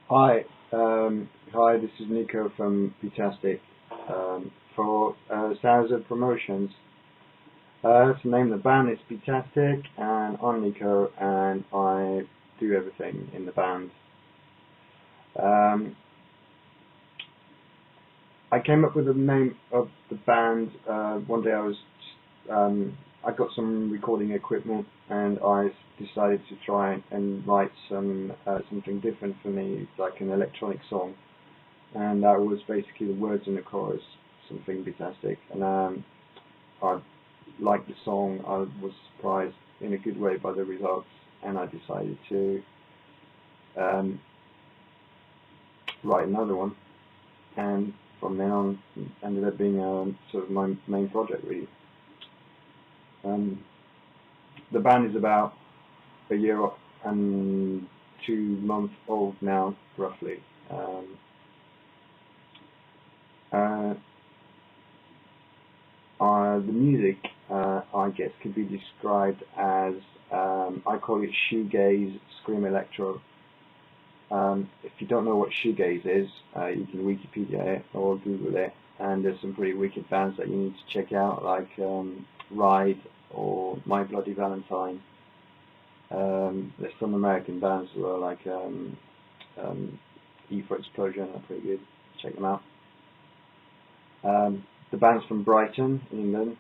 Hi, hi. This is Nico from BEATASTIC. For Sounds of Promotions, to name the band, it's BEATASTIC, and I'm Nico, and I do everything in the band. Um, I came up with the name of the band. One day I got some recording equipment, and I decided to try and write something different for me, like an electronic song. And that was basically the words in the chorus, something fantastic. And I liked the song. I was surprised in a good way by the results, and I decided to write another one. And from then on, ended up being sort of my main project, really. The band is about a year and 2 months old now, roughly. Uh, the music, I guess, could be described as, I call it shoegaze, scream electro. If you don't know what shoegaze is, you can Wikipedia it or Google it, and there's some pretty wicked bands that you need to check out, like Ride or My Bloody Valentine. There's some American bands as well, like E for Explosion, are pretty good. Check them out. The band's from Brighton, in England.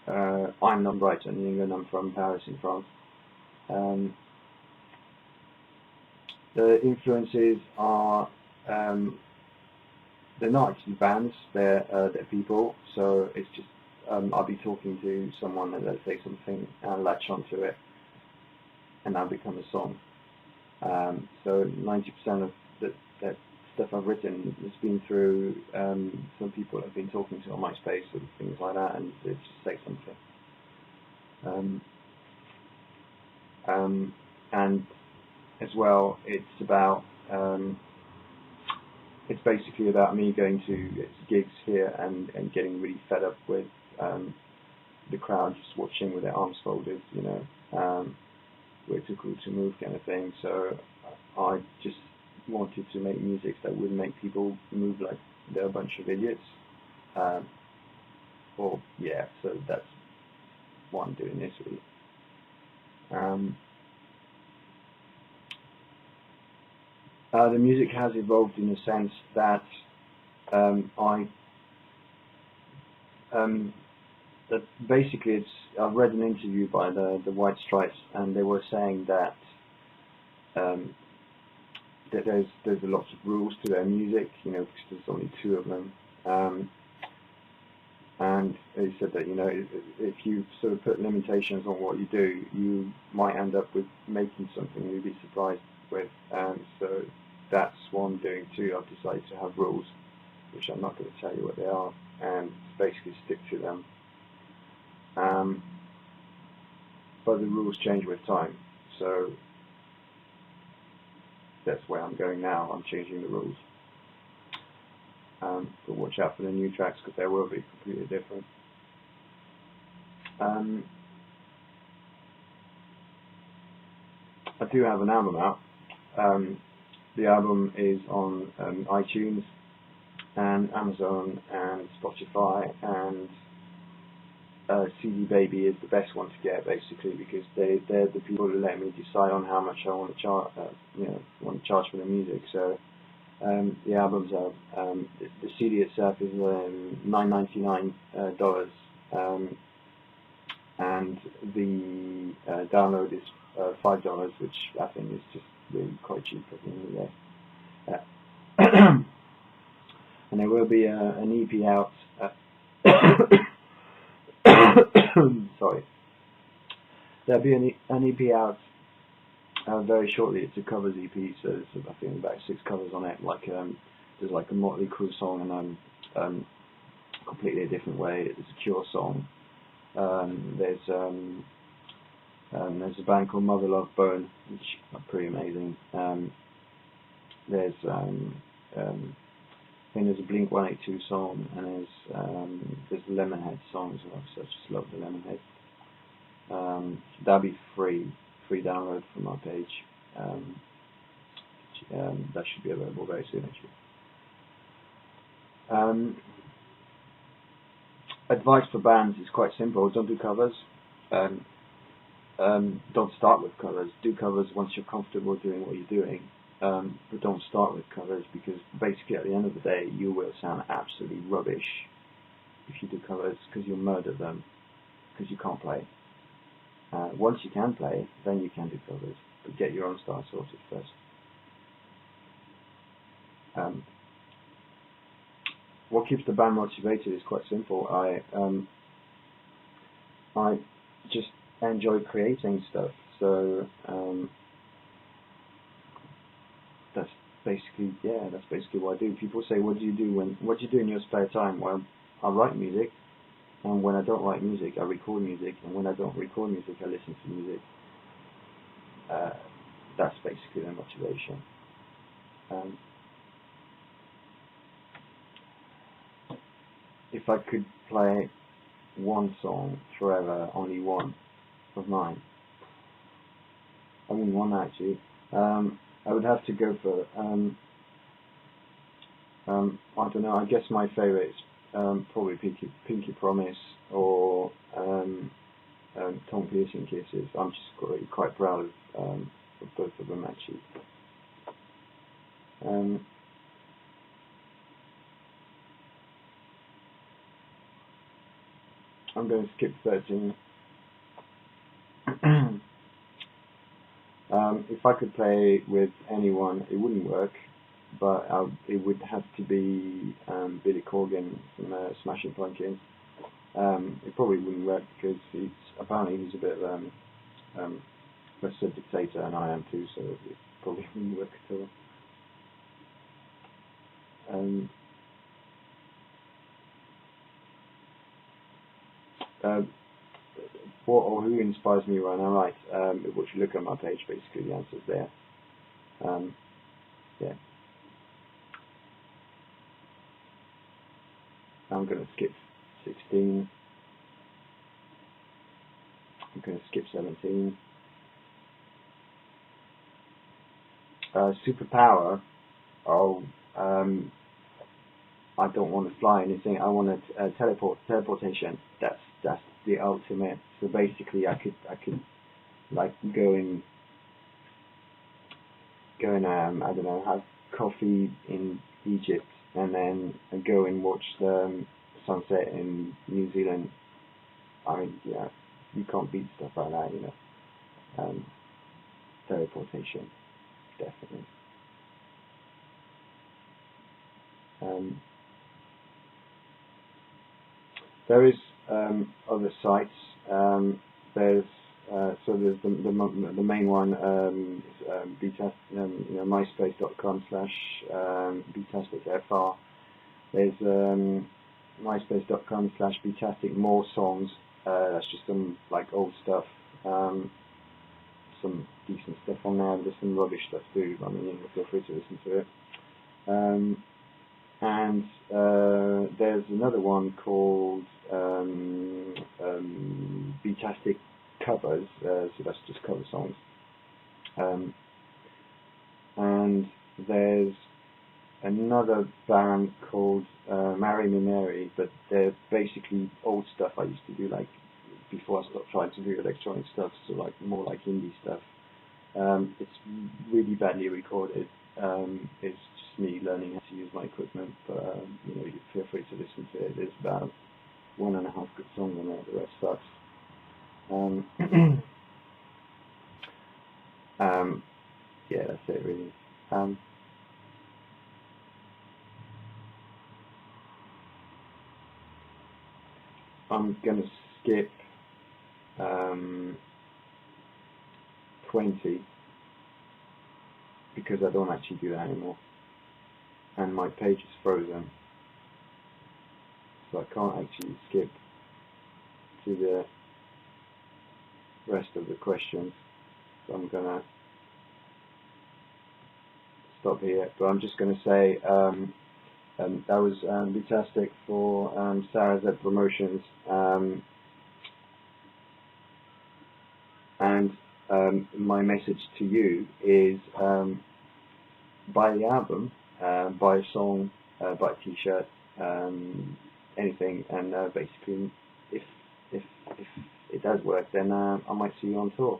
I'm not Brighton, in England. I'm from Paris, in France. The influences are, they're not actually bands, they're people. So it's just, I'll be talking to someone and they'll say something and I'll latch onto it, and that'll become a song. So 90% of that stuff I've written has been through some people I've been talking to on MySpace and things like that, and they just say something. And as well, it's basically about me going to gigs here and getting really fed up with the crowd just watching with their arms folded, we're too cool to move kind of thing. So I just wanted to make music that would make people move like they're a bunch of idiots. So that's why I'm doing this, really. The music has evolved in the sense that that basically I've read an interview by the White Stripes, and they were saying that that there's a lot of rules to their music, because there's only two of them. And they said that if you sort of put limitations on what you do, you might end up with making something you'd be surprised with. So that's what I'm doing too. I've decided to have rules, which I'm not going to tell you what they are, and basically stick to them. But the rules change with time, so that's where I'm going now. I'm changing the rules. But watch out for the new tracks, because they will be completely different. I do have an album out. The album is on iTunes and Amazon and Spotify, and CD Baby is the best one to get, basically, because they're the people who let me decide on how much I want to charge for the music. So the albums are the CD itself is $9.99, and the download is $5, which I think is just really quite cheap at the end of the day. And there will be an EP out. Sorry. There'll be an EP out very shortly. It's a covers EP, so there's I think about 6 covers on it. Like there's like a Motley Crue song, and completely a different way. It's a Cure song. There's a band called Mother Love Bone, which are pretty amazing. There's I think there's a Blink 182 song, and there's the Lemonhead song as well. So I just love the Lemonhead. That'll be free download from our page. that should be available very soon actually. Advice for bands is quite simple. Don't do covers. Don't start with covers. Do covers once you're comfortable doing what you're doing. But don't start with covers, because basically at the end of the day you will sound absolutely rubbish if you do covers, because you'll murder them, because you can't play. Once you can play, then you can do covers, but get your own style sorted first. What keeps the band motivated is quite simple. I just enjoy creating stuff, so that's basically what I do. People say, what do you do in your spare time? Well, I write music, and when I don't write music, I record music, and when I don't record music, I listen to music. That's basically the motivation. If I could play one song forever, only one of mine, I wouldn't want that actually. I would have to go for I don't know. I guess my favourite is probably Pinky Promise or Tongue Piercing Kisses. I'm just quite proud of both of them actually. I'm going to skip 13. If I could play with anyone, it wouldn't work, but it would have to be Billy Corgan from Smashing Pumpkins. It probably wouldn't work because apparently he's a bit of a dictator, and I am too, so it probably wouldn't work at all. What or who inspires me when I write? If you look at my page, basically the answer's there. Yeah. I'm going to skip 16. I'm going to skip 17. Superpower. Oh, I don't want to fly anything. I want teleportation. That's the ultimate. So basically, I could like go and I don't know, have coffee in Egypt, and then go and watch the sunset in New Zealand. I mean, yeah, you can't beat stuff like that, you know. Teleportation, definitely. There is other sites. There's the main one is myspace.com/BEATASTICFR. There's myspace.com/BEATASTIC more songs. That's just some like old stuff. Some decent stuff on there. There's some rubbish stuff too. I mean, feel free to listen to it. And there's another one called BEATASTIC Covers, so that's just cover songs. And there's another band called Marry Me Mary, but they're basically old stuff I used to do, like before I stopped trying to do electronic stuff, so like more like indie stuff. It's really badly recorded. It's just me learning how to use my equipment, but you know, you feel free to listen to it. There's about 1.5 good songs on there. The rest sucks. Yeah, that's it really. I'm gonna skip 20 because I don't actually do that anymore, and my page is frozen, so I can't actually skip to the rest of the questions. So I'm gonna stop here, but I'm just gonna say that was BEATASTIC for Sarah Z Promotions, and my message to you is buy the album, buy a song, buy a T-shirt, anything, and basically, if if if it does work, then I might see you on tour.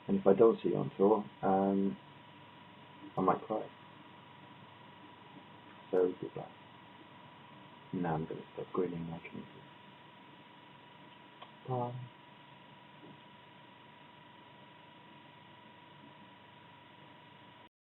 And if I don't see you on tour, I might cry. So goodbye. Now I'm going to stop grinning like an idiot. Bye.